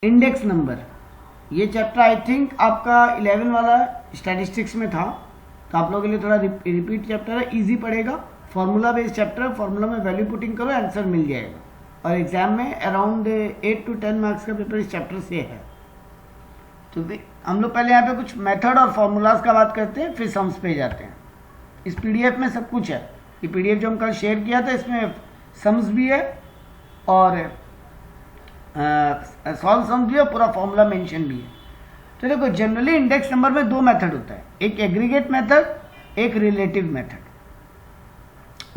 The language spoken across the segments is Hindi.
इंडेक्स नंबर, ये चैप्टर आई थिंक आपका 11 वाला स्टैटिस्टिक्स में था, तो आप लोगों के लिए थोड़ा रिपीट चैप्टर है, इजी पड़ेगा। फार्मूला बेस्ड चैप्टर है, फार्मूला में वैल्यू पुटिंग करो, आंसर मिल जाएगा। और एग्जाम में अराउंड 8 to 10 मार्क्स का पेपर इस चैप्टर से है। तो हम लोग पहले यहाँ पे कुछ मेथड और फार्मूलाज का बात करते हैं, फिर सम्स पे जाते हैं। इस पीडीएफ में सब कुछ है। ये पीडीएफ जो हम कल शेयर किया था, इसमें सम्स भी है और सॉल्व सम भी है, पूरा फॉर्मूला मेंशन भी है। तो देखो, जनरली इंडेक्स नंबर में दो मेथड होता है, एक एग्रीगेट मेथड, एक रिलेटिव मेथड।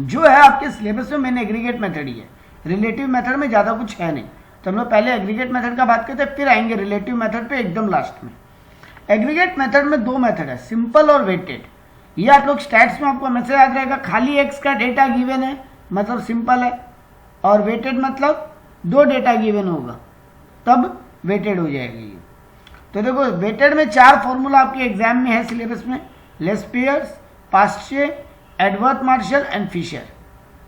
जो है आपके सिलेबस में मेन एग्रीगेट मेथड ही है, रिलेटिव मेथड में ज़्यादा कुछ है नहीं। तो हम लोग पहले एग्रीगेट मेथड का बात करते हैं, फिर आएंगे रिलेटिव मेथड पे एकदम लास्ट में। एग्रीगेट मेथड में दो मेथड है, सिंपल और वेटेड। ये आप लोग स्टैट्स में आपको हमेशा याद रहेगा, खाली एक्स का डेटा गिवन है मतलब सिंपल है, और वेटेड मतलब दो डेटा गिवन होगा तब वेटेड हो जाएगी ये। तो देखो, वेटेड में चार फॉर्मूला आपके एग्जाम में है सिलेबस में, लेस्पियर्स, पास्चे, एडवर्थ मार्शल एंड फिशर।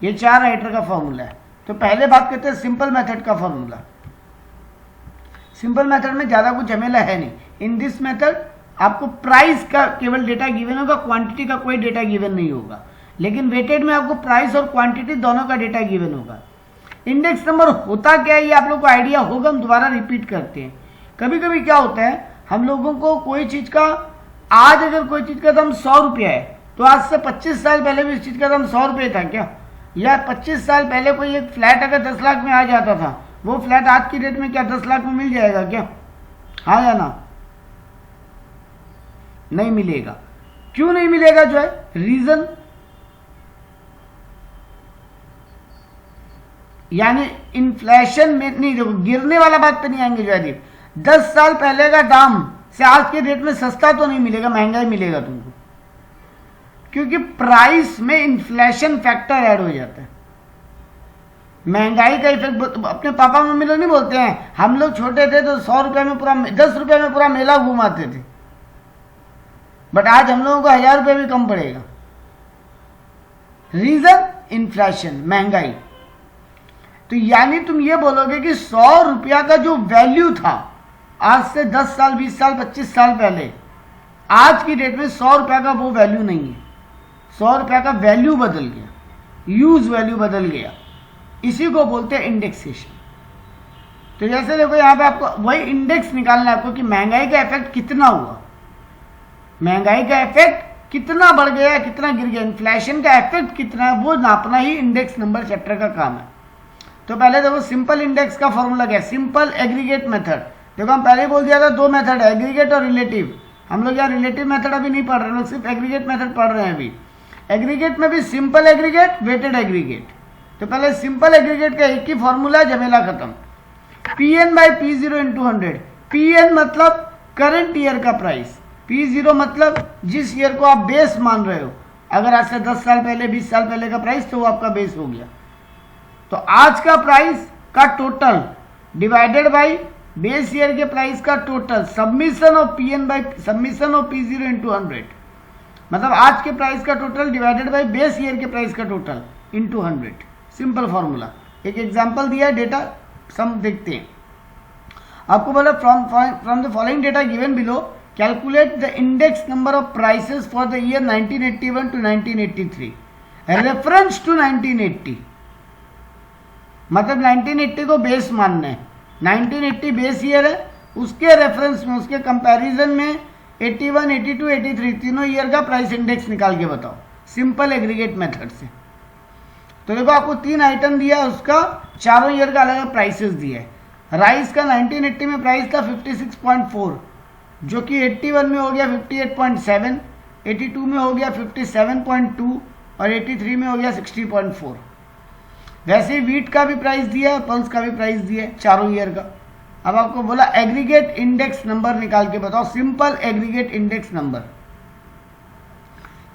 ये चार राइटर का फॉर्मूला है। तो पहले बात करते हैं सिंपल मेथड का फॉर्मूला। सिंपल मेथड में ज्यादा कुछ झमेला है नहीं। इन दिस मेथड आपको प्राइस का केवल डेटा गिवन होगा, क्वांटिटी का कोई डेटा गिवन नहीं होगा। लेकिन वेटेड में आपको प्राइस और क्वांटिटी दोनों का डेटा गिवन होगा। इंडेक्स नंबर होता क्या है ये आप लोग को आइडिया होगा, हम दोबारा रिपीट करते हैं। कभी कभी क्या होता है, हम लोगों को कोई चीज का, आज अगर कोई चीज का दाम 100 रुपया है, तो आज से 25 साल पहले भी इस चीज का दाम 100 रुपये था क्या? या 25 साल पहले कोई एक फ्लैट अगर 10 लाख में आ जाता था, वो फ्लैट आज की डेट में क्या 10 लाख में मिल जाएगा क्या? हाँ या ना? नहीं मिलेगा। क्यों नहीं मिलेगा? जो है रीजन, यानी इन्फ्लेशन में नहीं। देखो, गिरने वाला बात पे नहीं आएंगे जयदीप। 10 साल पहले का दाम से आज के डेट में सस्ता तो नहीं मिलेगा, महंगा ही मिलेगा तुमको, क्योंकि प्राइस में इन्फ्लेशन फैक्टर ऐड हो जाता है। महंगाई का इफेक्ट अपने पापा मम्मी लोग नहीं बोलते हैं, हम लोग छोटे थे तो 100 रुपए में पूरा, 10 रुपए में पूरा मेला घुमाते थे, बट आज हम लोगों को 1000 रुपए भी कम पड़ेगा। रीजन इन्फ्लेशन, महंगाई। तो यानी तुम ये बोलोगे कि 100 रुपया का जो वैल्यू था आज से 10 साल, 20 साल, 25 साल पहले, आज की डेट में 100 रुपया का वो वैल्यू नहीं है। 100 रुपया का वैल्यू बदल गया, यूज वैल्यू बदल गया। इसी को बोलते हैं इंडेक्सेशन। तो जैसे देखो, यहां पे आपको वही इंडेक्स निकालना है आपको कि महंगाई का इफेक्ट कितना हुआ, महंगाई का इफेक्ट कितना बढ़ गया, कितना गिर गया, इन्फ्लेशन का इफेक्ट कितना है, वो नापना ही इंडेक्स नंबर चैप्टर का काम है। तो पहले देखो, सिंपल इंडेक्स का फॉर्मूला क्या है? Simple aggregate method. देखो, हम पहले बोल दिया था दो मेथड है, एग्रीगेट और रिलेटिव। हम लोग यहाँ रिलेटिव मेथड अभी नहीं पढ़ रहे, लोग सिर्फ एग्रीगेट मेथड पढ़ रहे हैं अभी। एग्रीगेट में भी सिंपल एग्रीगेट, वेटेड एग्रीगेट। तो पहले सिंपल एग्रीगेट का एक ही फॉर्मूला, झमेला खत्म। Pn by P0 into 100। Pn मतलब करंट ईयर का प्राइस, P0 मतलब जिस ईयर को आप बेस मान रहे हो। अगर आज से 10 साल पहले, 20 साल पहले का प्राइस, तो वो आपका बेस हो गया। तो आज का प्राइस का total divided by base year के प्राइस का total, submission of Pn by submission of P0 into 100। मतलब आज के प्राइस का total divided by base year के प्राइस का टोटल इंटू 100। Simple formula. एक एग्जांपल दिया है, डेटा सम देखते हैं। आपको बोला from the following data given below calculate the index number of prices for the year 1981 to 1983, reference to 1980। मतलब 1980 को बेस मानना है, 1980 बेस ईयर है, उसके रेफरेंस में, उसके कंपैरिजन में 81, 82, 83 तीनों ईयर का प्राइस इंडेक्स निकाल के बताओ, सिंपल एग्रीगेट मेथड से। तो देखो, आपको 3 आइटम दिया है, उसका चारों ईयर का अलग अलग प्राइसेस दिया है। राइस का 1980 में प्राइस था 56.4, जो कि 81 में हो गया 58.7, 82 में हो गया 57.2 और 83 में हो गया 60.4। वैसे ही वीट का भी प्राइस दिया है, पल्स का भी प्राइस दिया है, चारों ईयर का। अब आपको बोला एग्रीगेट इंडेक्स नंबर निकाल के बताओ, सिंपल एग्रीगेट इंडेक्स नंबर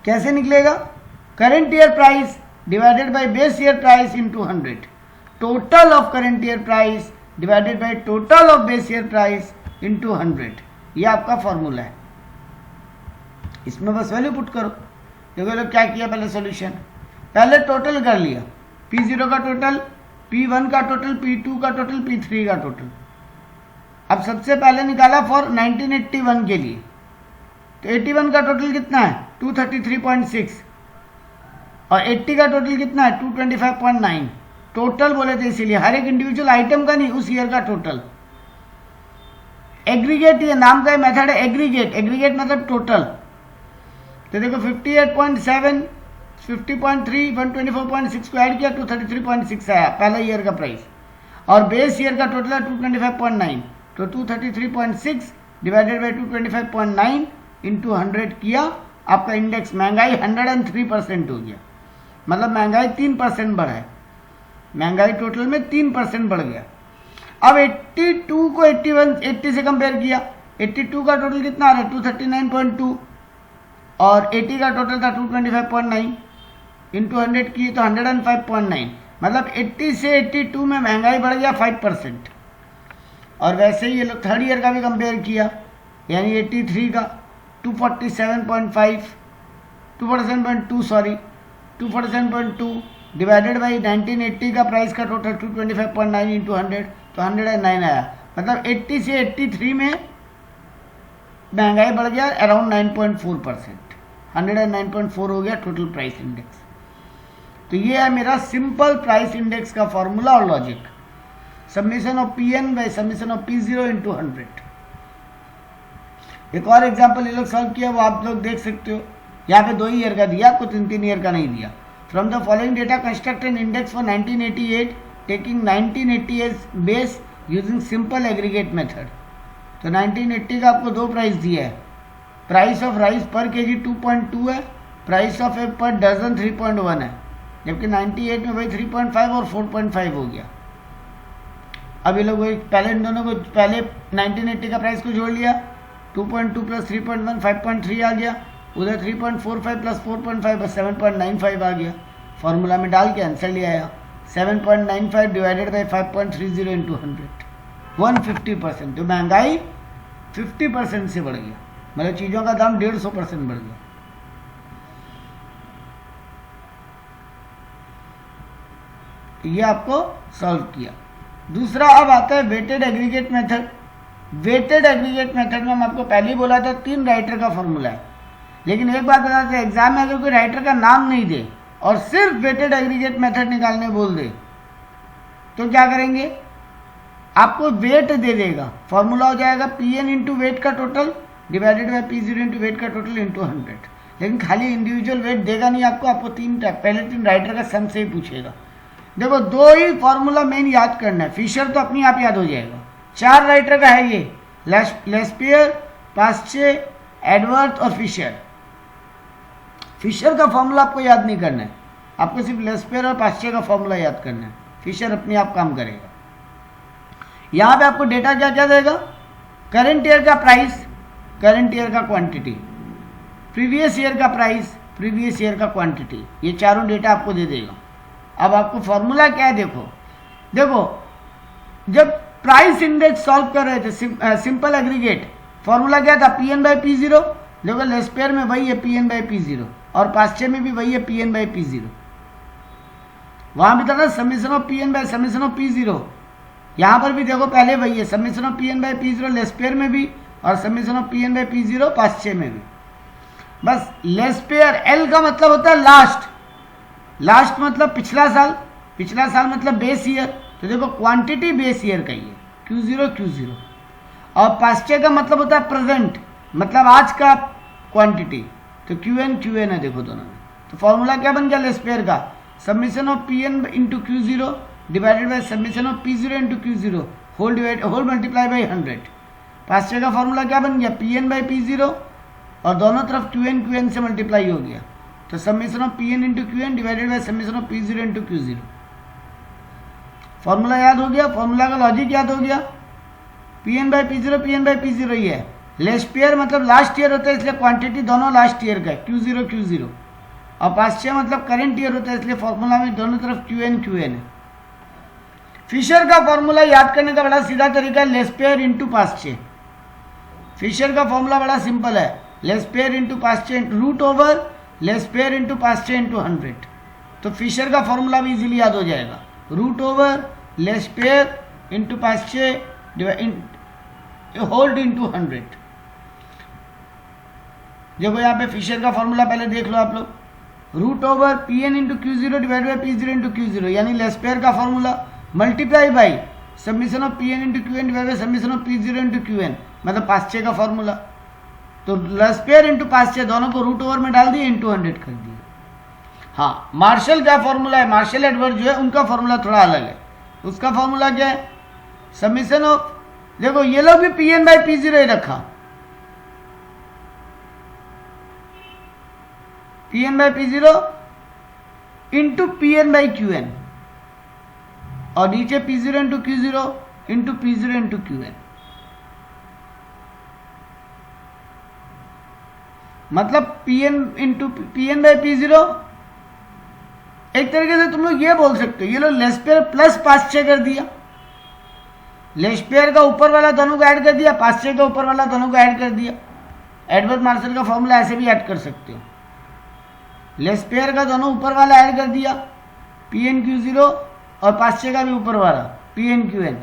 कैसे निकलेगा? Current year price divided by base year price into 100, total of current year price divided by total of base year price into 100। ये आपका फॉर्मूला है। इसमें बस वैल्यू पुट करो। देखो लोग क्या किया, पहले सॉल्यूशन, पहले टोटल कर लिया, P0 का टोटल, P1 का टोटल, P2 का टोटल, P3 का टोटल। अब सबसे पहले निकाला फॉर 1981 के लिए, तो 81 का टोटल कितना है 233.6 और 80 का टोटल कितना है 225.9। टोटल बोले थे इसीलिए, हर एक इंडिविजुअल आइटम का नहीं, उस ईयर का टोटल। एग्रीगेट, ये नाम का मेथड है एग्रीगेट, एग्रीगेट मतलब टोटल। तो देखो 58.7, 50.3, 124.6 को ऐड किया 233.6 आया पहला ईयर का प्राइस, और बेस ईयर का टोटल है 225.9। तो 233.6 डिवाइडेड बाई 225.9 इंटू 100 किया, आपका इंडेक्स महंगाई 103% हो गया। मतलब महंगाई 3% बढ़ा है, महंगाई टोटल में 3% बढ़ गया। अब 82 को 80 से कंपेयर किया, 82 का टोटल कितना आ रहा है 239.2 और 80 का टोटल था 225.9 इंटू 100 किए तो 105.9। मतलब 80 से 82 में महंगाई बढ़ गया 5%। और वैसे ही ये लोग थर्ड ईयर का भी कंपेयर किया, यानी 83 का 247.5 247.2 डिवाइडेड बाई 1980 का प्राइस का टोटल 225.9 इंटू 100 तो 109 आया। मतलब 80 से 83 में महंगाई बढ़ गया अराउंड 9.4%, 109.4 हो गया टोटल प्राइस इंडेक्स। तो ये है मेरा सिंपल प्राइस इंडेक्स का फॉर्मूला और logic, summation of Pn by summation of P0 into 100। एक और एग्जाम्पल ये लोग सॉल्व किया, वो आप लोग देख सकते हो। यहाँ पे 2 ईयर का दिया, आपको 3 ईयर का नहीं दिया। From the following data construct an index for 1988 taking 1980 as base using simple aggregate method. तो 1980 का आपको 2 प्राइस दिया है, price of rice per KG 2.2 है, price of egg per dozen 3.1 है, जबकि 98 में वही 3.5 और 4.5 हो गया। अब ये लोग पहले इन दोनों को, पहले 1980 का प्राइस को जोड़ लिया, 2.2 प्लस 3.1 5.3 आ गया, उधर 3.45 प्लस 4.5 बस 7.95 आ गया। फॉर्मूला में डाल के आंसर ले आया 7.95 डिवाइडेड बाई 5.30 इंटू 100, 150%। तो महंगाई 50% से बढ़ गया, मतलब चीज़ों का दाम 150% बढ़ गया। ये आपको सॉल्व किया। दूसरा अब आता है weighted aggregate method. Weighted aggregate method में हम आपको पहले ही बोला था 3 राइटर का फॉर्मूला है, लेकिन एक बात बताते हैं, एग्जाम में अगर कोई राइटर का नाम नहीं दे और सिर्फ वेटेड एग्रीगेट मेथड निकालने बोल दे तो क्या करेंगे, आपको वेट दे देगा। फॉर्मूला हो जाएगा Pn इंटू वेट का total divided by P0 into weight का टोटल इंटू 100। लेकिन खाली इंडिविजुअल वेट देगा नहीं आपको 3 पहले 3 राइटर का सम से ही पूछेगा। देखो 2 ही फॉर्मूला मेन याद करना है, फिशर तो अपने आप याद हो जाएगा। 4 राइटर का है ये, लेस्पियर, पास्चे, एडवर्थ और फिशर। फिशर का फॉर्मूला आपको याद नहीं करना है, आपको सिर्फ लेस्पियर और पास्चे का फॉर्मूला याद करना है, फिशर अपने आप काम करेगा। यहाँ पे आपको डेटा क्या क्या देगा, करंट ईयर का प्राइस, करंट ईयर का क्वांटिटी, प्रीवियस ईयर का प्राइस, प्रीवियस ईयर का क्वांटिटी, ये चारों डेटा आपको दे देगा। अब आपको फॉर्मूला क्या है, देखो जब प्राइस इंडेक्स सॉल्व कर रहे थे सिंपल एग्रीगेट, फॉर्मूला क्या था Pn बाई P0। देखो लेस्पेयर में वही है Pn बाई P0 और पास्चे में भी वही है Pn बाई P0। वहां भी था ना summation of Pn by summation of P0, यहाँ पर भी देखो पहले वही है summation of Pn by P0 Laspeyres में भी और summation of Pn by P0 पास्चे में भी। बस लेस्पेयर L का मतलब होता है लास्ट, लास्ट मतलब पिछला साल, पिछला साल मतलब बेस ईयर। तो देखो क्वांटिटी बेस ईयर का ही है Q0 और पास्चे का मतलब होता है प्रेजेंट, मतलब आज का क्वांटिटी, तो QN है देखो दोनों में। तो फॉर्मूला क्या बन गया लेस्पेयर का, summation of Pn into Q0 divided by summation of P0 into Q0 whole multiply by 100। Paasche का फॉर्मूला क्या बन गया Pn बाई P0 और दोनों तरफ QN से मल्टीप्लाई हो गया, तो summation of Pn into QN divided by summation of P0 into Q0। Formula याद हो गया, फॉर्मूला का लॉजिक याद हो गया, Pn बाई P0 ही है। लेस्पियर मतलब लास्ट ईयर होता है इसलिए क्वांटिटी दोनों लास्ट ईयर का है Q0 और पास्चे मतलब करंट ईयर होता है इसलिए फॉर्मूला में दोनों तरफ QN है। फिशर का फॉर्मूला याद करने का बड़ा सीधा तरीका है लेस्पियर इंटू पास्चे। फिशर का फॉर्मूला बड़ा सिंपल है, Laspeyres into Paasche root over Laspeyres into Paasche into 100। तो फिशर का फॉर्मूला भी इजीली याद हो जाएगा, root over Laspeyres into Paasche whole into 100। देखो यहाँ पे फिशर का फॉर्मूला पहले देख लो आप लोग, root over P N into Q zero divide by P zero into Q zero, यानी लेस्पेयर का formula multiply by submission of P N into Q N divide by submission of P zero into Q N, मतलब पास्चे का फॉर्मूला। तो लेस्पेयर इंटू पास्चे दोनों को रूट ओवर में डाल दिए, इंटू 100 कर दिए। हाँ, मार्शल क्या फॉर्मूला है, मार्शल एडवर्ड जो है उनका फॉर्मूला थोड़ा अलग है। उसका फॉर्मूला क्या है, सबमिशन ऑफ, देखो ये लोग भी P N by P zero ही रखा, P N by P zero into P N by Q N, और नीचे P zero into Q zero into P zero into Q N. मतलब P N by P zero, एक तरीके से तुम लोग ये बोल सकते हो ये लोग लेस्पेयर प्लस पास्चे कर दिया, लेस्पेयर का ऊपर वाला दोनों को ऐड कर दिया, पास्चे का ऊपर वाला दोनों को ऐड कर दिया। एडवर्ड मार्शल का फॉर्मूला ऐसे भी ऐड कर सकते हो, लेस्पेयर का दोनों ऊपर वाला ऐड कर दिया पी एन क्यू जीरो, और पास्चे का भी ऊपर वाला पी एन क्यू एन,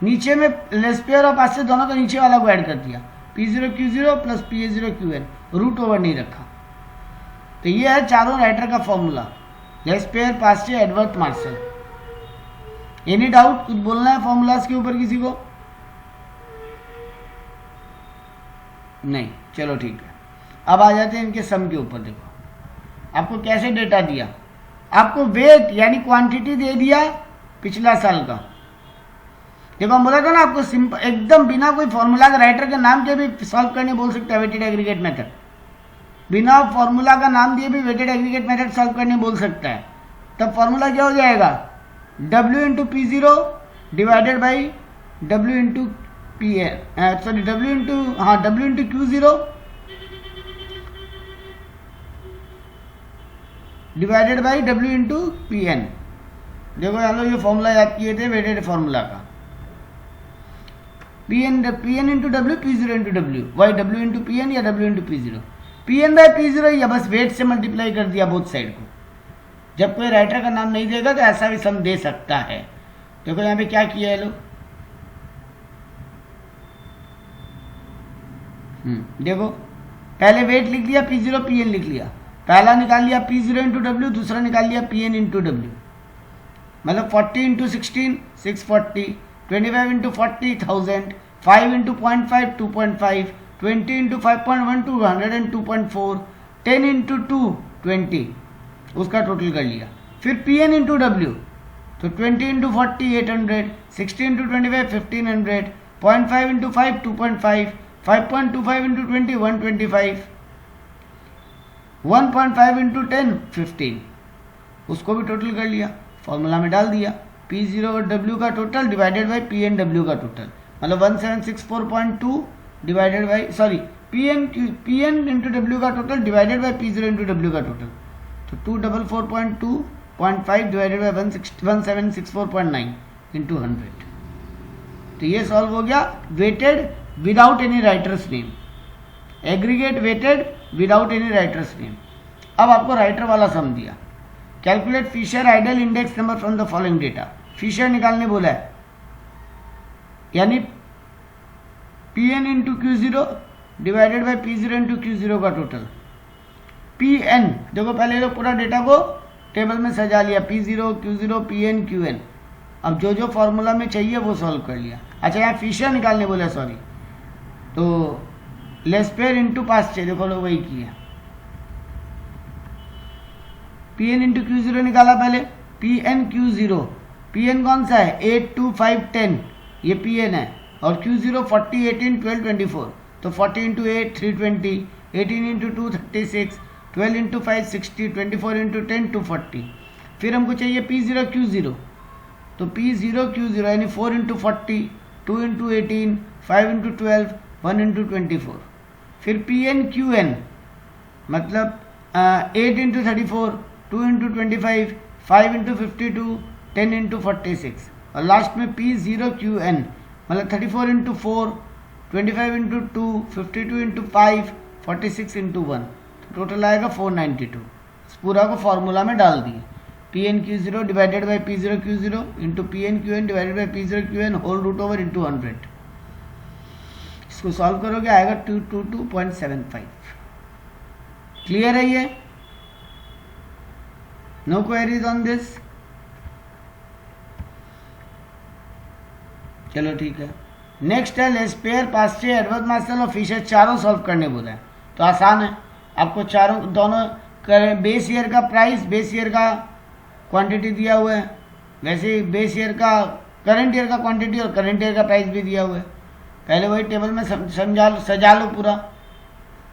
नीचे में लेस्पेयर और पास्चे दोनों का नीचे वाला को ऐड कर दिया, P zero Q zero plus P A zero Q N, root over नहीं रखा। तो ये है चारों राइटर का formula, Laspeyres, Paasche, Edward Marshall. Any doubt, कुछ बोलना है फॉर्मूलाज के ऊपर किसी को? नहीं, चलो ठीक है। अब आ जाते हैं इनके सम के ऊपर। देखो आपको कैसे डेटा दिया, आपको वेट यानी क्वांटिटी दे दिया पिछला साल का। देखो हम बोला था ना आपको सिंपल एकदम बिना कोई फॉर्मूला का राइटर के नाम के भी सॉल्व करने बोल सकते हैं वेटेड एग्रीगेट मेथड, बिना फॉर्मूला का नाम दिए भी वेटेड एग्रीगेट मेथड सॉल्व करने बोल सकता है। तब फॉर्मूला क्या हो जाएगा, W into P zero divided by W into P N, sorry W into Q zero divided by W into P N. देखो यहाँ लोग ये फॉर्मूला याद किए थे वेटेड फॉर्मूला का, P N into W, P zero into W, Y W into P N या W into P zero, P N by P zero, या बस वेट से मल्टीप्लाई कर दिया बोथ साइड को। जब कोई राइटर का नाम नहीं देगा तो ऐसा भी सम दे सकता है। देखो यहाँ पे क्या किया है लोग, देखो पहले वेट लिख लिया पी जीरो पी एन लिख लिया, पहला निकाल लिया पी जीरो इंटू डब्ल्यू, दूसरा निकाल लिया पी एन इंटू डब्ल्यू, मतलब 40 into 16 640, 25 into 40 1000, 5 into 0.5 2.5, 20 into 5.1 202.4, 10 into 2 20, उसका टोटल कर लिया। फिर पी एन इंटू डब्ल्यू, तो 20 into 40 800, 60 into 25 1500, 0.5 into 5 2.5, 5.25 into 20 125, 1.5 into 10 15, उसको भी टोटल कर लिया, फॉर्मूला में डाल दिया पी जीरो और डब्ल्यू का total divided by P N W का टोटल, मतलब 1764.2 divided by P N into W का total divided by P zero into W का टोटल, तो 244.2.5 डिवाइडेड बाई 1764.9 इंटू 100। तो ये सॉल्व हो गया weighted without any writer's name, aggregate weighted without any writer's name. अब आपको राइटर वाला सम दिया, calculate Fisher ideal index number from the following data, Fisher निकालने बोला है, यानी P N into Q zero divided by P zero into Q zero का टोटल, पी एन, देखो पहले लोग पूरा डेटा को टेबल में सजा लिया, P zero Q zero P N Q N, अब जो जो फॉर्मूला में चाहिए वो सॉल्व कर लिया। अच्छा यहाँ फिशर निकालने बोला, सॉरी, तो लेस्पेयर इंटू पास्चे, देखो लोग वही किया, P N into Q zero निकाला पहले, P N Q zero, P N कौन सा है 8 2 5 10, ये पी एन है, और क्यू जीरो 40 18 12 24, तो 40 इंटू 8 320, 18 इंटू 2 36, 12 इंटू 5 60, 24 इंटू 10 240। फिर हमको चाहिए पी जीरो क्यू जीरो, तो पी जीरो क्यू जीरो यानी 4 इंटू 40, 2 इंटू 18, 5 इंटू 12, 1 इंटू 24। फिर पी एन क्यू एन मतलब 8 इंटू 34, 2 इंटू 25, 5 इंटू 52, 10 इंटू 46, और लास्ट में पी जीरो क्यू एन मतलब 34 into 4, 25 into 2, 52 into 5, 46 into 1, total आएगा 492। इस पूरा को फॉर्मूला में डाल दिए, P N Q zero divided by P zero Q zero into P N Q N divided by P zero Q N whole root over into 100। इसको सॉल्व करोगे आएगा 222.75। क्लियर है ये? No queries on this? चलो ठीक है। नेक्स्ट है लेस्पेयर, पास्चे, एडवर्ड मार्शल और फिशर, चारों सॉल्व करने बोला है। तो आसान है, आपको चारों दोनों बेस ईयर का प्राइस, बेस ईयर का क्वांटिटी दिया हुआ है, वैसे ही बेस ईयर का करंट ईयर का क्वांटिटी और करंट ईयर का प्राइस भी दिया हुआ है। पहले वही टेबल में सजा लो पूरा,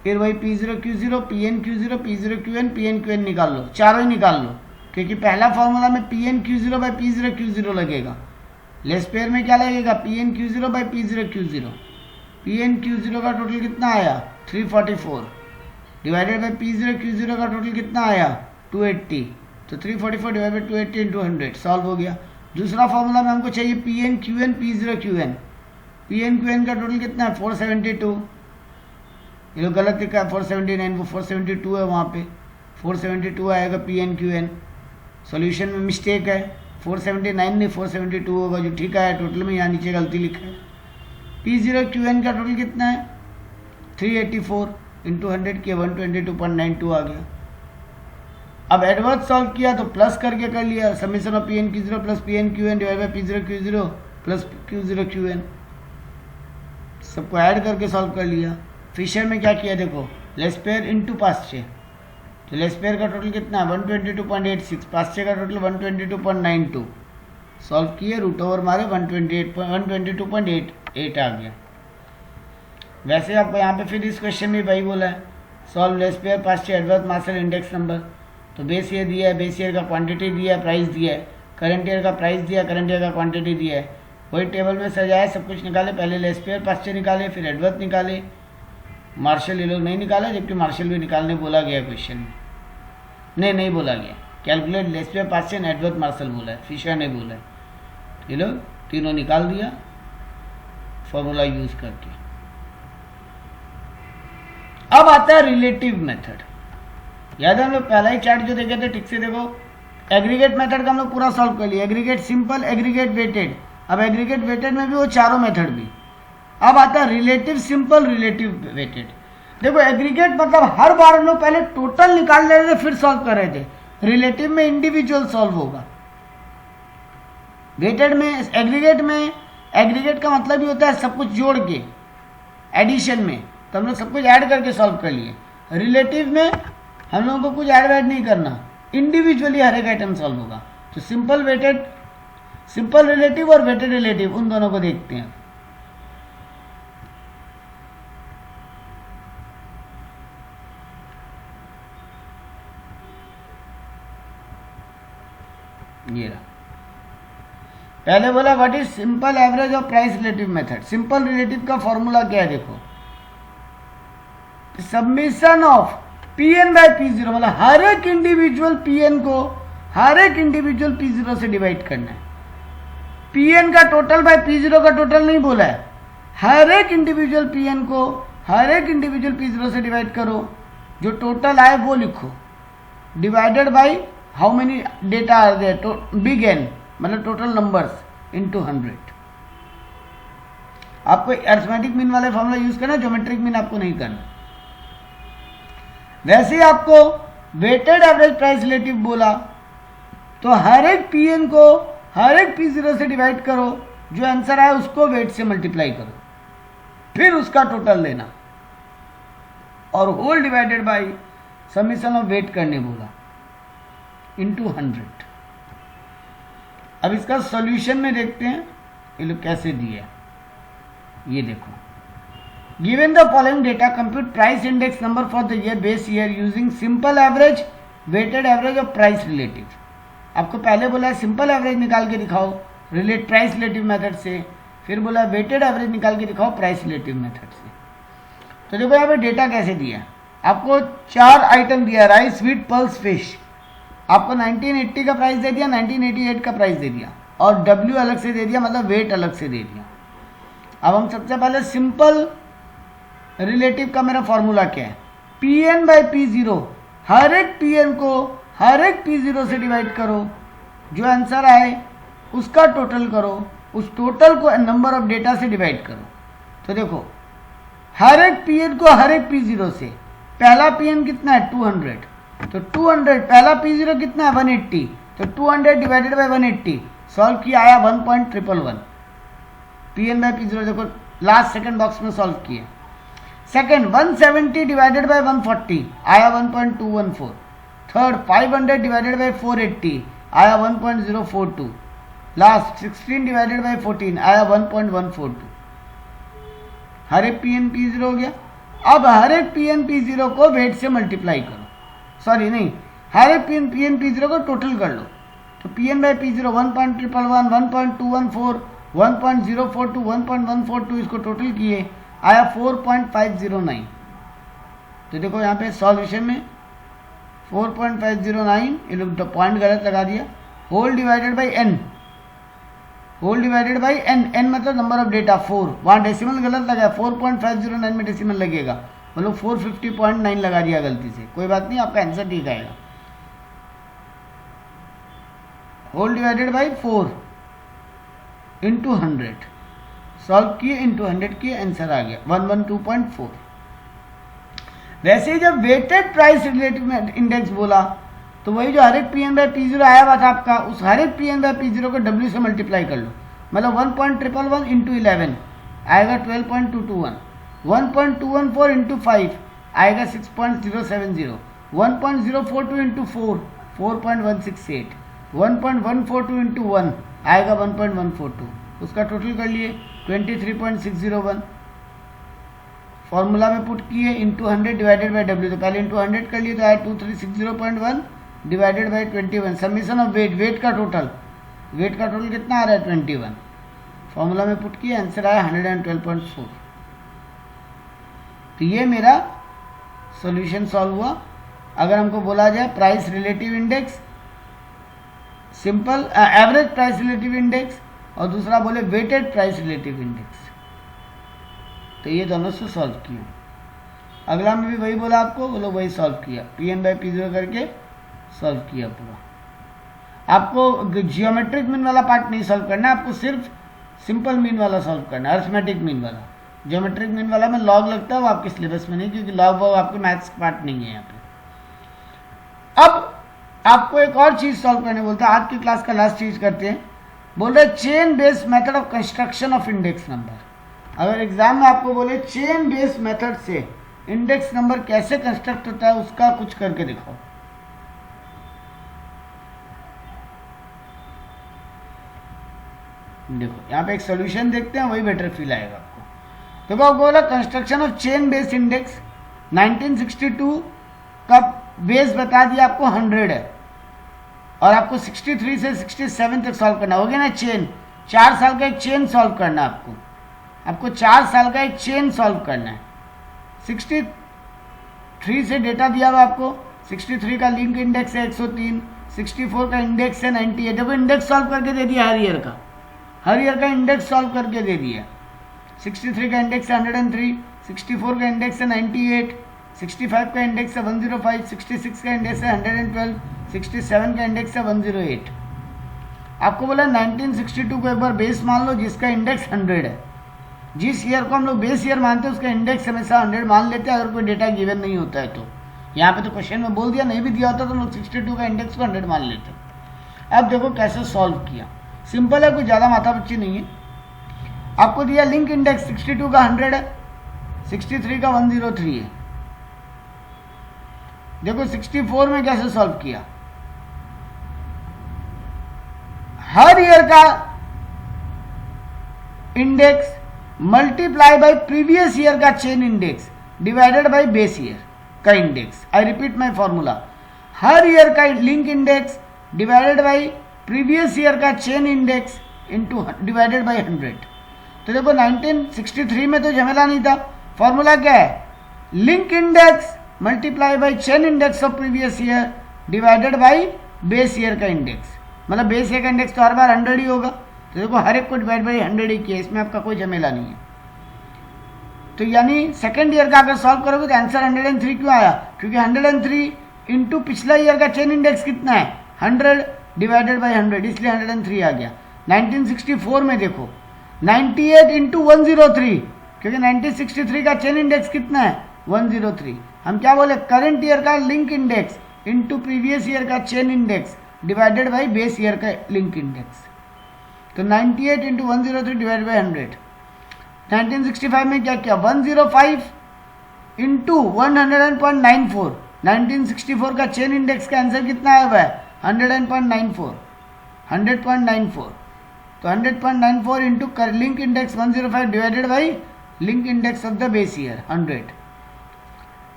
फिर वही P0 Q0 PN Q0 P0 QN PN QN निकाल लो, चारों ही निकाल लो, क्योंकि पहला फॉर्मूला में PN Q0 by P0 Q0 लगेगा। लेस्पेयर में क्या लगेगा? PN Q0 by P0 Q0। PN Q0 का टोटल कितना आया? 344 डिवाइडेड बाई P0 Q0 का टोटल कितना आया? 280। तो 344 डिवाइड बाई 280 इंटू 100 सॉल्व हो गया। दूसरा फॉर्मूला में हमको चाहिए PN QN P0 QN। PN QN का टोटल कितना है? 472। ये लोग गलत लिखा है 479, वो 472 है, वहाँ पे 472 आएगा PN QN। सॉल्यूशन में मिस्टेक है, 479 नहीं 472 होगा, जो ठीक आया टोटल में, यहाँ नीचे गलती लिखा है। P0 QN का टोटल कितना है? 384 इंटू 100 किया 122.92 आ गया। अब एडवर्ड सॉल्व किया तो प्लस करके कर लिया, summation of PN Q0 plus PN QN divide by P0 Q0 plus Q0 QN, सबको ऐड करके सॉल्व कर लिया। फिशर में क्या किया देखो, लेस्पेयर इंटू पास्चे, तो लेस्पेयर का टोटल कितना है? 122.86, पास्चे का टोटल 122.92, सॉल्व किए, रूट ओवर मारे 122.88 आ गया। वैसे आपको यहाँ पे फिर इस क्वेश्चन में वही बोला है, solve Laspeyres Paasche Edward Marshall index number. तो बेस ईयर दिया है, बेस ईयर का क्वांटिटी दिया है, प्राइस दिया है, करंट ईयर का प्राइस दिया है, करंट ईयर का क्वांटिटी दिया है, वही टेबल में सजाए, सब कुछ निकाले, पहले लेस्पेयर पास्चे निकाले, फिर एडवर्ड निकाले, मार्शल ये लोग नहीं निकाले, जबकि मार्शल भी निकालने बोला गया क्वेश्चन में, नहीं बोला गया, calculate Laspeyres Paasche and Edward Marshall बोला है, फिशर ने बोला है। ये लोग तीनों निकाल दिया फॉर्मूला यूज करके। अब आता है रिलेटिव मेथड। याद है हम लोग पहला ही चार्ट जो देखे थे, ठीक से देखो, एग्रीगेट मेथड का हम लोग पूरा सॉल्व कर लिया, एग्रीगेट सिंपल, एग्रीगेट वेटेड। अब एग्रीगेट वेटेड में भी वो चारों मेथड भी। अब आता है रिलेटिव सिंपल, रिलेटिव वेटेड। देखो एग्रीगेट मतलब हर बार हम लोग पहले टोटल निकाल ले रहे थे फिर सॉल्व कर रहे थे, रिलेटिव में इंडिविजुअल सॉल्व होगा। वेटेड में, एग्रीगेट में, एग्रीगेट का मतलब ही होता है सब कुछ जोड़ के, एडिशन में, तो हम लोग सब कुछ ऐड करके सॉल्व कर लिए। रिलेटिव में हम लोगों को कुछ ऐड नहीं करना, इंडिविजुअली हर एक आइटम सॉल्व होगा। तो सिंपल वेटेड, सिंपल रिलेटिव और वेटेड रिलेटिव, उन दोनों को देखते हैं। ये रहा, पहले बोला what is simple average of price relative method. Simple relative का फॉर्मूला क्या है देखो, submission of Pn bye P0, मतलब हर एक इंडिविजुअल Pn को हर एक इंडिविजुअल P0 से डिवाइड करना है। Pn का टोटल बाय P0 का टोटल नहीं बोला है, हर एक इंडिविजुअल Pn को हर एक इंडिविजुअल P0 से डिवाइड करो, जो टोटल आए वो लिखो, divided by how many data are there, big N मतलब टोटल नंबर्स इनटू 100। आपको अरिथमेटिक मीन वाले फॉर्मूला यूज करना, ज्योमेट्रिक मीन आपको नहीं करना। वैसे ही आपको वेटेड एवरेज प्राइस रिलेटिव बोला तो हर एक Pn को हर एक P0 से डिवाइड करो, जो आंसर आए उसको वेट से मल्टीप्लाई करो, फिर उसका टोटल लेना, और whole divided by summation of weight करने बोला इनटू 100। अब इसका सॉल्यूशन में देखते हैं ये लोग कैसे दिए। ये देखो, given the following data compute price index number for the year base year using simple average, weighted average और प्राइस रिलेटिव। आपको पहले बोला है सिंपल एवरेज निकाल के दिखाओ रिलेट प्राइस रिलेटिव मेथड से, फिर बोला वेटेड एवरेज निकाल के दिखाओ प्राइस रिलेटिव मेथड से। तो देखो यहाँ पे डेटा कैसे दिया, आपको 4 आइटम दिया, राइस, व्हीट, पल्स, फिश। आपको 1980 का प्राइस दे दिया, 1988 का प्राइस दे दिया, और W अलग से दे दिया, मतलब वेट अलग से दे दिया। अब हम सबसे पहले सिंपल रिलेटिव का मेरा फॉर्मूला क्या है, Pn बाई P0, हर एक Pn को हर एक P0 से डिवाइड करो, जो आंसर आए उसका टोटल करो, उस टोटल को नंबर ऑफ डेटा से डिवाइड करो। तो देखो हर एक पीएन को हर एक P0 से, पहला पीएन कितना है 200, तो 200 पहला P0 कितना है 180, तो 200 डिवाइडेड बाय 180 सॉल्व किया आया 1.111 पीएन बाय P0। देखो लास्ट सेकंड बॉक्स में सॉल्व किए। सेकंड 170 डिवाइडेड बाय 140 आया 1.214। थर्ड 500 डिवाइडेड बाय 480 आया 1.042। लास्ट 16 डिवाइडेड बाय 14 आया 1.142। हर एक पीएन P0 हो गया। अब हर एक पीएन P0 को वेट से मल्टीप्लाई करो, सॉरी नहीं, हर एक पीएन P0 को टोटल कर लो। तो पीएन बाय P0 1.111, 1.214, 1.042, 1.142 इसको टोटल किए आया 4.509। तो देखो यहाँ पे सॉल्यूशन में 4.509, ये लोग पॉइंट गलत लगा दिया, whole divided by N, whole divided by N, N मतलब नंबर ऑफ डेटा 4, वहाँ डेसिमल गलत लगा, 4.509 में डेसिमल लगेगा, मतलब 450.9 लगा दिया गलती से, कोई बात नहीं, आपका आंसर ठीक आएगा। Whole divided by 4 into 100 solve किए, इंटू 100 किए, आंसर आ गया 112.4। वैसे ही जब वेटेड प्राइस रिलेटिव इंडेक्स बोला तो वही जो हर एक पीएन बाय P0 आया हुआ था आपका, उस हर एक पीएन बाय P0 को W से मल्टीप्लाई कर लो, मतलब 1.111 इंटू 11 आएगा 12.221, 1.214 इंटू 5 आएगा 6.070, 1.042 इंटू 4 4.168, 1.142 इंटू 1 आएगा 1.142, उसका टोटल कर लिए 23.601। फॉर्मूला में पुट किए इंटू 100 डिवाइडेड बाय W, तो पहले इंटू 100 कर लिए तो आया 2360.1 divided by 21, summation of weight, weight का टोटल कितना आ रहा है 21, फॉर्मूला में पुट किया, आंसर आया 112.4। तो ये मेरा सॉल्यूशन सॉल्व हुआ। अगर हमको बोला जाए price relative index, simple average price relative index, और दूसरा बोले वेटेड प्राइस रिलेटिव इंडेक्स, तो ये दोनों से सॉल्व किया। अगला में भी वही बोला आपको, बोलो वही सॉल्व किया, पीएन बाय P0 करके सॉल्व किया पूरा। आपको जियोमेट्रिक मीन वाला पार्ट नहीं सॉल्व करना, आपको सिर्फ सिंपल मीन वाला सॉल्व करना है, अरिथमेटिक मीन वाला। जियोमेट्रिक मीन वाला में लॉग लगता है, वो आपके सिलेबस में नहीं, क्योंकि लॉग वो आपके मैथ्स पार्ट नहीं है यहाँ पे। अब आपको एक और चीज सॉल्व करने बोलता है, आज की क्लास का लास्ट चीज करते हैं, बोल रहे chain based method of construction of index number. अगर एग्जाम में आपको बोले चेन बेस्ड मेथड से इंडेक्स नंबर कैसे कंस्ट्रक्ट होता है, उसका कुछ करके दिखाओ। देखो यहाँ पे एक सॉल्यूशन देखते हैं, वही बेटर फील आएगा आपको। देखो बोला construction of chain based index, 1962 का बेस बता दिया आपको 100 है, और आपको 63 से 67 तक सॉल्व करना हो गया ना चेन, 4 साल का एक चेन सॉल्व करना है आपको 4 साल का एक चेन सॉल्व करना है। 63 से डेटा दिया हुआ आपको, 63 का लिंक इंडेक्स है 103, 64 का इंडेक्स है 98। देखो इंडेक्स सॉल्व करके दे दिया, हर ईयर का इंडेक्स सॉल्व करके दे दिया। 63 का इंडेक्स है 103, 64 का इंडेक्स है 98, 65 का इंडेक्स है 105, 66 का इंडेक्स है 112, 67 का इंडेक्स है 108। आपको बोला 1962 को एक बार बेस मान लो जिसका इंडेक्स 100 है। जिस ईयर को हम लोग बेस ईयर मानते हैं उसका इंडेक्स हमेशा 100 मान लेते हैं, अगर कोई डेटा गिवन नहीं होता है तो। यहाँ पे तो क्वेश्चन में बोल दिया, नहीं भी दिया होता तो हम लोग 62 का इंडेक्स को 100 मान लेते। अब देखो कैसे सॉल्व किया, सिंपल है, कोई ज़्यादा माथापच्ची नहीं है। आपको दिया लिंक इंडेक्स 62 का 100 है, 63 का 103 है। देखो 64 में कैसे सॉल्व किया, हर ईयर का index multiply by previous year का chain index divided by base year का index. I repeat my formula, हर ईयर का link index divided by previous year का chain index into divided by 100। तो देखो 1963 में तो झमेला नहीं था, फॉर्मूला क्या है, link index multiply bye chain index of previous year divided by base year का इंडेक्स, मतलब बेस ईयर का इंडेक्स तो हर बार 100 ही होगा। तो देखो हर एक को डिवाइड बाई 100 ही किया, इसमें आपका कोई झमेला नहीं है। तो यानी सेकेंड ईयर का अगर सॉल्व करोगे तो आंसर 103 क्यों आया, क्योंकि 103 इंटू पिछला ईयर का चेन इंडेक्स कितना है 100 डिवाइडेड बाई 100, इसलिए 103 आ गया। 1964 में देखो 98 इंटू 103 क्योंकि 1963 का चेन इंडेक्स कितना है 103। हम क्या बोले करंट ईयर का link index into previous year का chain index divided by base year का लिंक इंडेक्स। तो 98 इंटू 103 डिवाइडेड बाई 100। 1965 में क्या किया 105 इंटू 100.94। 1964 का चेन इंडेक्स का आंसर कितना आया हुआ है 100.94। तो 100.94 into link index 105 divided by link index of the base year 100।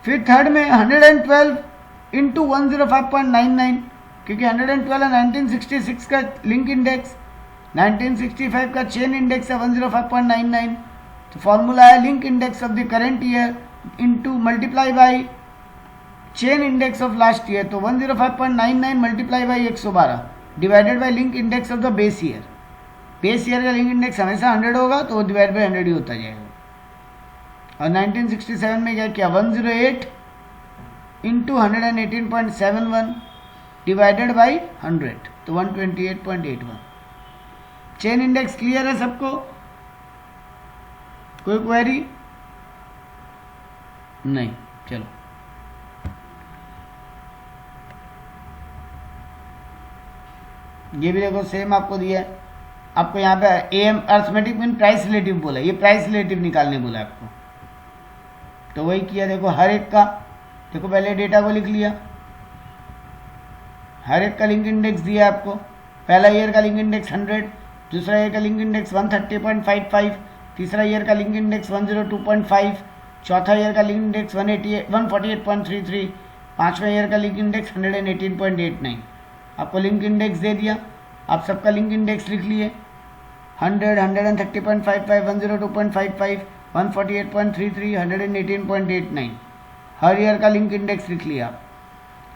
फिर थर्ड में 112 इंटू 105.99, क्योंकि 112 है 1966 का लिंक इंडेक्स, 1965 का चेन इंडेक्स है 105.99। तो फॉर्मूला है link index of the current year into multiply by chain index of last year. तो 105.99 multiply by 112 divided by link index of the base year. Base year का लिंक इंडेक्स हमेशा 100 होगा तो वो डिवाइड बाई 100 ही होता जाएगा। और 1967 में क्या किया 108 इंटू 118.71 डिवाइडेड बाई 100। तो 128.81। चेन इंडेक्स क्लियर है सबको? कोई क्वेरी नहीं? चलो ये भी देखो सेम आपको दिया है। आपको यहाँ पे M arithmetic mean price relative बोला, ये प्राइस रिलेटिव निकालने बोला आपको, तो वही किया। देखो हर एक का, देखो पहले डेटा को लिख लिया, हर एक का लिंक इंडेक्स दिया आपको। पहला ईयर का लिंक इंडेक्स 100, दूसरा ईयर का लिंक इंडेक्स 130.55, तीसरा ईयर का लिंक इंडेक्स 102.5, चौथा ईयर का लिंक इंडेक्स 148.33, पांचवा ईयर का लिंक इंडेक्स 118.89। आपको लिंक इंडेक्स दे दिया, आप सबका लिंक इंडेक्स लिख लिए 100, 130.55, 102.55, 148.33, 118.89। हर ईयर का लिंक इंडेक्स लिख लिया।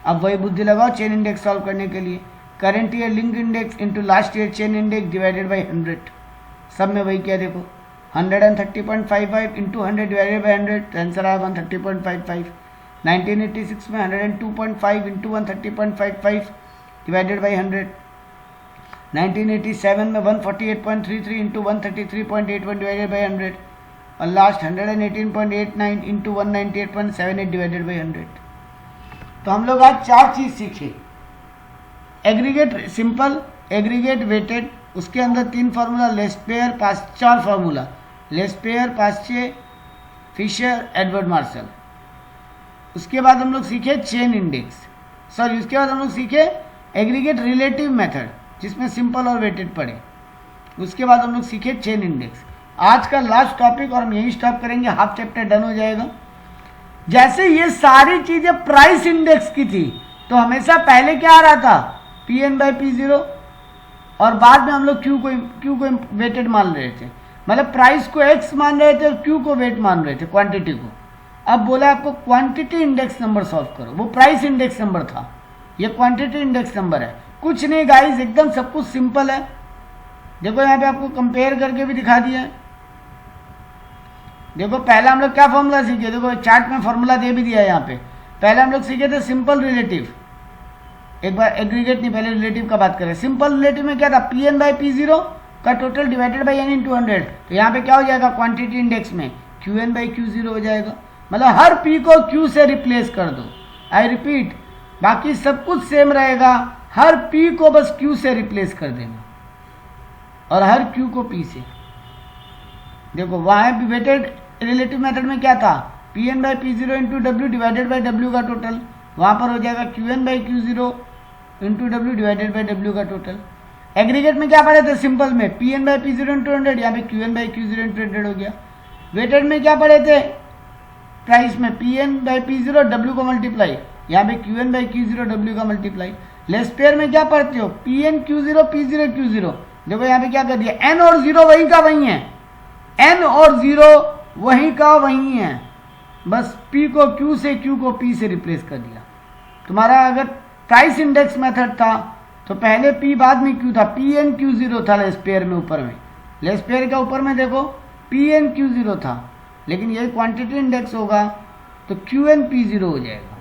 अब वही बुद्धि लगाओ चेन इंडेक्स सॉल्व करने के लिए। Current year link index into last year chain index divided by 100। सब में वही किया। देखो 130.55 इंटू 100 डिवाइडेड बाई 100, आंसर आया 130.55। 1986 में 102.5 इंटू 130.55 डिवाइडेड बाई 100। 1987 में 148.33 इंटू 133.81 डिवाइडेड बाई 100। और लास्ट 118.89 इंटू 198.78 डिवाइडेड बाई 100। तो हम लोग आज चार चीज सीखे। एग्रीगेट सिंपल, एग्रीगेट वेटेड, उसके अंदर 3 formula, Laspeyres, 4 formula, Laspeyres, Paasche, Fisher, Edward Marshall. उसके बाद हम लोग सीखे चेन इंडेक्स, सॉरी उसके बाद हम लोग सीखे एग्रीगेट रिलेटिव मेथड जिसमें सिंपल और वेटेड पड़े। उसके बाद हम लोग सीखे चेन इंडेक्स। आज का लास्ट टॉपिक और हम यही स्टॉप करेंगे, हाफ चैप्टर डन हो जाएगा। जैसे ये सारी चीजें प्राइस इंडेक्स की थी तो हमेशा पहले क्या आ रहा था P N by P zero, और बाद में हम लोग क्यू को वेटेड मान रहे थे, मतलब प्राइस को एक्स मान रहे थे और क्यू को वेट मान रहे थे, क्वांटिटी को। अब बोला आपको क्वांटिटी इंडेक्स नंबर सॉल्व करो, वो प्राइस इंडेक्स नंबर था, ये क्वांटिटी इंडेक्स नंबर है। कुछ नहीं गाइस, एकदम सब कुछ सिंपल है। देखो यहाँ पे आपको कंपेयर करके भी दिखा दिया है। देखो पहले हम लोग क्या फॉर्मूला सीखे, देखो चार्ट में फॉर्मूला दे भी दिया है यहाँ पे। पहले हम लोग सीखे थे सिंपल रिलेटिव, एक बार एग्रीगेट नहीं, पहले रिलेटिव का बात करें। सिंपल रिलेटिव में क्या था P N by P zero का total divided by N in 200। तो यहाँ पे क्या हो जाएगा क्वांटिटी इंडेक्स में Q N by Q zero हो जाएगा, मतलब हर पी को क्यू से रिप्लेस कर दो। आई रिपीट, बाकी सब कुछ सेम रहेगा, हर पी को बस क्यू से रिप्लेस कर देना और हर क्यू को पी से। देखो वहां भी वेटेड रिलेटिव मेथड में क्या था P N by P zero into W divided by W का टोटल, वहां पर हो जाएगा Q N by Q zero into W divided by W का टोटल। एग्रीगेट में क्या पढ़े थे सिंपल में P N by P zero into 100, यहाँ पे Q N by Q zero into 100 हो गया। वेटेड में क्या पढ़े थे प्राइस में P N by P zero W का मल्टीप्लाई, यहाँ पे Q N by Q zero W का मल्टीप्लाई। लेस्पेयर में क्या पढ़ते हो P N Q zero P zero Q zero. देखो यहाँ पे क्या कर दिया एन और जीरो वही का वही है, एन और जीरो वही का वही है, बस पी को क्यू से क्यू को पी से रिप्लेस कर दिया। तुम्हारा अगर प्राइस इंडेक्स मेथड था तो पहले पी बाद में क्यू था, पी एन क्यू जीरो था लेस्पेयर में, ऊपर में लेस्पेयर का ऊपर में देखो पी एन क्यू जीरो था, लेकिन ये क्वांटिटी इंडेक्स होगा तो क्यू एन पी जीरो हो जाएगा,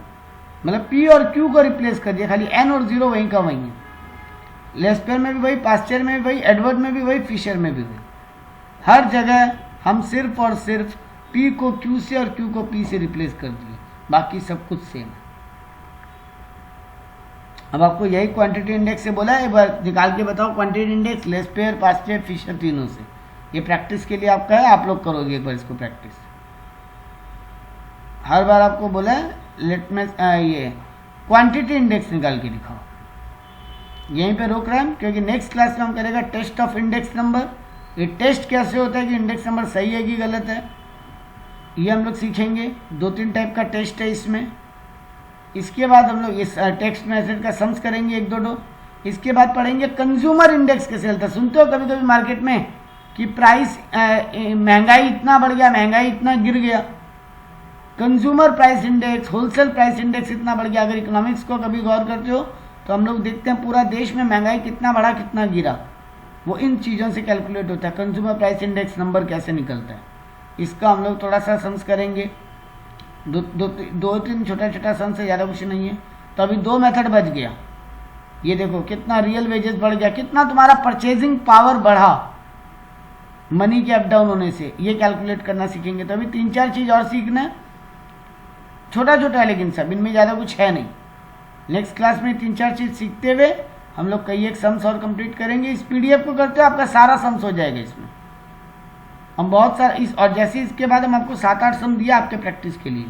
मतलब पी और क्यू को रिप्लेस कर दिया, खाली एन और जीरो वहीं का वहीं है। लेस्पेयर में भी वही, पास्चर में भी वही, एडवर्ड में भी वही, फिशर में भी वही, हर जगह हम सिर्फ और सिर्फ P को Q से और Q को P से रिप्लेस कर दिए, बाकी सब कुछ सेम है। अब आपको यही क्वांटिटी इंडेक्स से बोला है, एक बार निकाल के बताओ क्वांटिटी इंडेक्स लेस्पेयर, पास्टियर, फिशर तीनों से। ये प्रैक्टिस के लिए आपका है, आप लोग करोगे एक बार इसको प्रैक्टिस। हर बार आपको बोला है लिटमस ये क्वांटिटी इंडेक्स निकाल के दिखाओ। यहीं पे रोक रहे हैं क्योंकि नेक्स्ट क्लास में हम करेगा टेस्ट ऑफ इंडेक्स नंबर। ये टेस्ट कैसे होता है कि इंडेक्स नंबर सही है कि गलत है, ये हम लोग सीखेंगे। 2-3 टाइप का टेस्ट है इसमें। इसके बाद हम लोग इस टेक्स्ट मैसेज का सम्स करेंगे 1-2। इसके बाद पढ़ेंगे कंज्यूमर इंडेक्स कैसे चलता है। सुनते हो कभी कभी मार्केट में कि प्राइस महंगाई इतना बढ़ गया, महंगाई इतना गिर गया। Consumer price index, wholesale price index इतना बढ़ गया। अगर इकोनॉमिक्स को कभी गौर करते हो तो हम लोग देखते हैं पूरा देश में महंगाई कितना बढ़ा कितना गिरा, वो इन चीज़ों से कैलकुलेट होता है। कंज्यूमर प्राइस इंडेक्स नंबर कैसे निकलता है, इसका हम लोग थोड़ा सा सम्स करेंगे। 2-3 छोटा सम्स से ज़्यादा कुछ नहीं है। तो अभी 2 मेथड बच गया। ये देखो कितना रियल वेजेस बढ़ गया, कितना तुम्हारा परचेजिंग पावर बढ़ा मनी के अप डाउन होने से, ये कैलकुलेट करना सीखेंगे। तो अभी 3-4 चीज़ और सीखना है, छोटा है लेकिन सब, इनमें ज़्यादा कुछ है नहीं। नेक्स्ट क्लास में 3-4 चीज़ सीखते हुए हम लोग कई एक सम्स और कंप्लीट करेंगे। इस PDF को करते हो आपका सारा सम्स हो जाएगा इसमें। हम बहुत सारा और जैसे इसके बाद हम आपको 7-8 सम दिया आपके प्रैक्टिस के लिए।